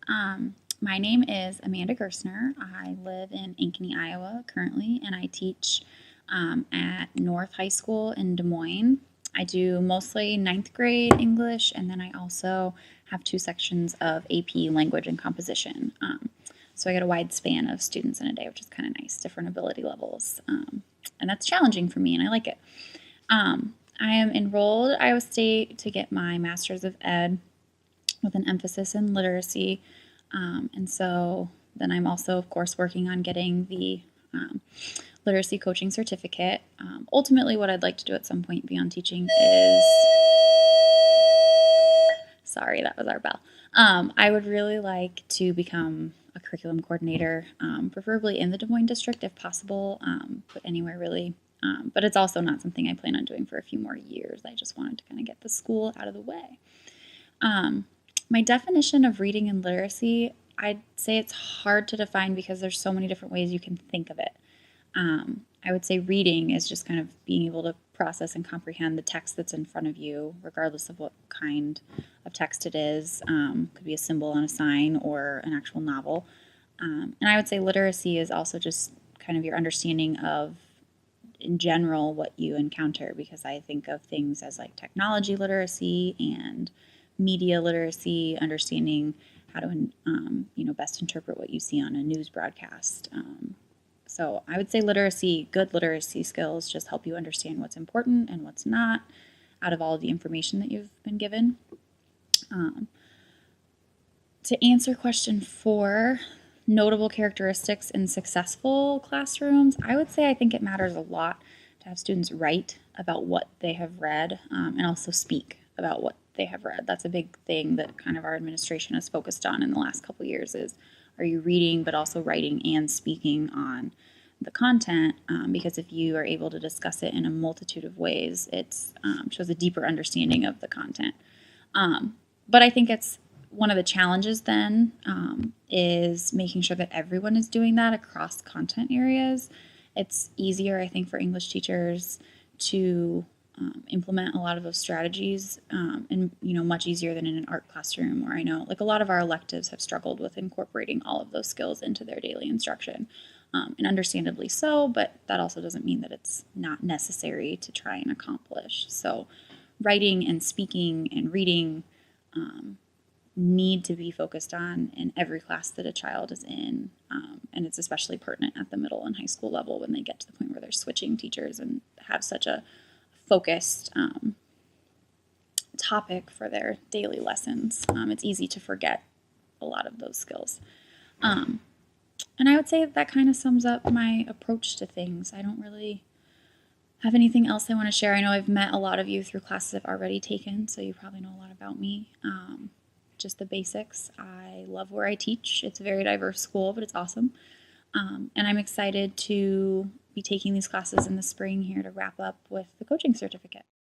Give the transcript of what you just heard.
My name is Amanda Gerstner. I live in Ankeny, Iowa currently, and I teach at North High School in Des Moines. I do mostly ninth grade English, and then I also have 2 sections of AP Language and Composition. So I get a wide span of students in a day, which is kind of nice, different ability levels. And that's challenging for me, and I like it. I am enrolled at Iowa State to get my Master's of Ed with an emphasis in literacy. And so then I'm also, of course, working on getting the literacy coaching certificate. Ultimately, what I'd like to do at some point beyond teaching is, sorry, that was our bell. I would really like to become a curriculum coordinator, preferably in the Des Moines district if possible, but anywhere really. But it's also not something I plan on doing for a few more years. I just wanted to kind of get the school out of the way. My definition of reading and literacy, I'd say it's hard to define because there's so many different ways you can think of it. I would say reading is just kind of being able to process and comprehend the text that's in front of you, regardless of what kind of text it is. Could be a symbol on a sign or an actual novel. And I would say literacy is also just kind of your understanding of, in general, what you encounter, because I think of things as like technology literacy and media literacy, understanding how to best interpret what you see on a news broadcast. So I would say literacy, good literacy skills just help you understand what's important and what's not out of all of the information that you've been given. To answer question 4, notable characteristics in successful classrooms, I would say I think it matters a lot to have students write about what they have read and also speak about what they have read. That's a big thing that kind of our administration has focused on in the last couple years is, are you reading but also writing and speaking on the content? Because if you are able to discuss it in a multitude of ways, it shows a deeper understanding of the content. But I think it's one of the challenges then is making sure that everyone is doing that across content areas. It's easier, I think, for English teachers to implement a lot of those strategies and much easier than in an art classroom where I know like a lot of our electives have struggled with incorporating all of those skills into their daily instruction, and understandably so, but that also doesn't mean that it's not necessary to try and accomplish. So writing and speaking and reading need to be focused on in every class that a child is in, and it's especially pertinent at the middle and high school level when they get to the point where they're switching teachers and have such a focused topic for their daily lessons. It's easy to forget a lot of those skills. And I would say that kind of sums up my approach to things. I don't really have anything else I want to share. I know I've met a lot of you through classes I've already taken, so you probably know a lot about me. Just the basics. I love where I teach. It's a very diverse school, but it's awesome. And I'm excited to be taking these classes in the spring here to wrap up with the coaching certificate.